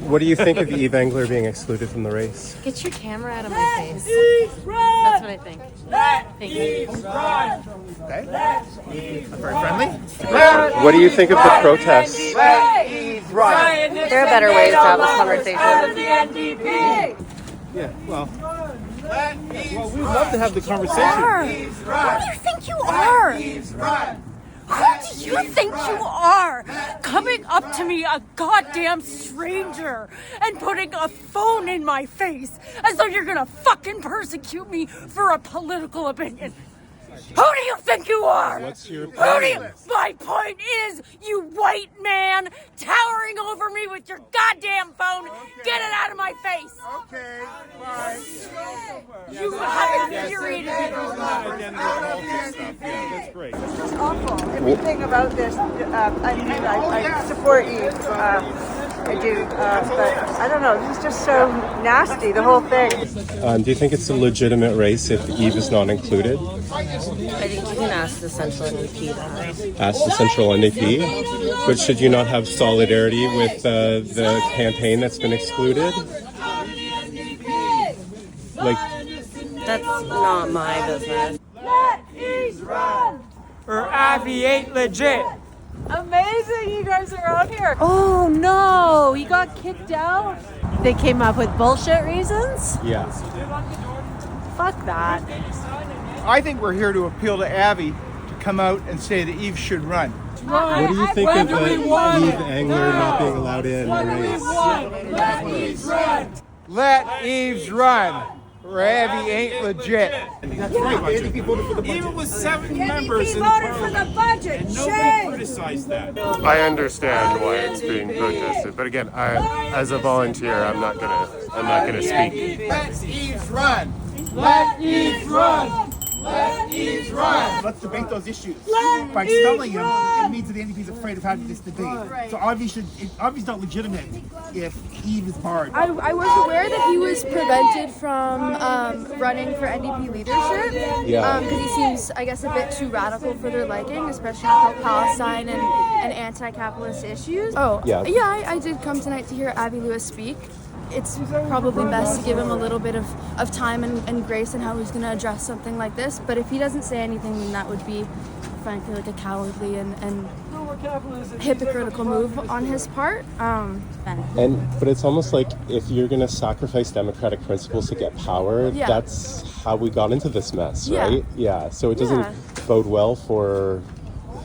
What do you think of Yves Engler being excluded from the race? Get your camera out of my face. That's what I think. Thank you. Okay. Very friendly. What do you think of the protests? There are better ways to have a conversation. Yeah, well, we'd love to have the conversation. Who do you think you are? Who do you think you are? Coming up to me, a goddamn stranger, and putting a phone in my face as though you're gonna fucking persecute me for a political opinion. Who do you think you are? What's your My point is, you white man towering over me with your goddamn phone. Get it out of my face. Okay, bye. You have infuriated me. That's great. It's awful. Everything about this, I support you. I do. But I don't know. This is just so nasty, the whole thing. Do you think it's a legitimate race if Yves is not included? I think you can ask the Central NDP that. Ask the Central NDP? But should you not have solidarity with the campaign that's been excluded? Like, That's not my business. Let Yves run! Or Avi ain't legit. Amazing, you guys are out here. Oh no, you got kicked out? They came up with bullshit reasons? yeah. Fuck that. I think we're here to appeal to Avi to come out and say that Yves should run. What do you think of Yves Engler not being allowed in the race? Let Yves run, or Avi ain't legit. That's right. The NDP voted for the budget. Even with 7 members in voted for the budget. and nobody criticized that. I understand why it's being protested, but again, as a volunteer, I'm not gonna speak. Let Yves run. Let Yves run. Let Yves run. Let's debate those issues. By expelling him, it means that the NDP is afraid of having this debate. So Avi's not legitimate if Yves is barred. I was aware that he was prevented from running for NDP leadership. Yeah. Because he seems, I guess, a bit too radical for their liking, especially about Palestine and anti-capitalist issues. Oh, Yeah. yeah, I did come tonight to hear Avi Lewis speak. It's probably best to give him a little bit of time and grace in how he's going to address something like this. But if he doesn't say anything, then that would be, frankly, like a cowardly and hypocritical move on his part. But it's almost like if you're going to sacrifice democratic principles to get power, Yeah. that's how we got into this mess, Yeah. right? Yeah. So it doesn't Yeah. bode well for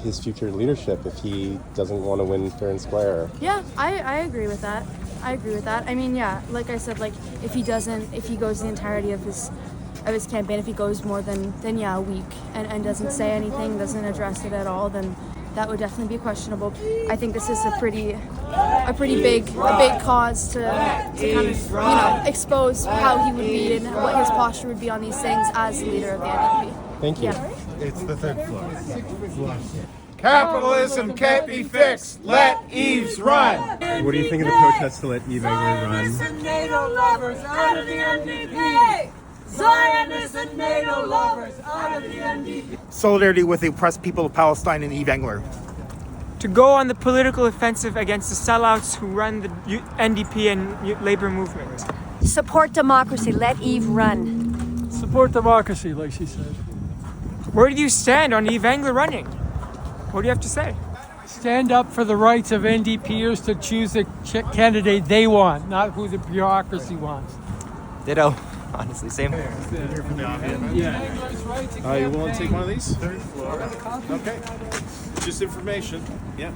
his future leadership if he doesn't want to win fair and square. Yeah, I agree with that. I mean, yeah, like I said, like if he goes the entirety of his campaign, if he goes more than a week and doesn't say anything, doesn't address it at all, then that would definitely be questionable. I think this is a pretty big cause to kind of expose how he would be and what his posture would be on these things as the leader of the NDP. Thank you. Yeah. It's the third floor. Capitalism can't be fixed. Let Yves run. What do you think of the protests to let Yves Engler run? Zionists and NATO lovers out of the NDP! Zionists and NATO lovers out of the NDP! Solidarity with the oppressed people of Palestine and Yves Engler. To go on the political offensive against the sellouts who run the NDP and labor movement. Support democracy, let Yves run. Support democracy, like she said. Where do you stand on Yves Engler running? What do you have to say? Stand up for the rights of NDPers to choose the candidate they want, not who the bureaucracy wants. Ditto. Honestly, same. Yeah. You willing to take one of these? Third floor. Okay. Just information. Yeah.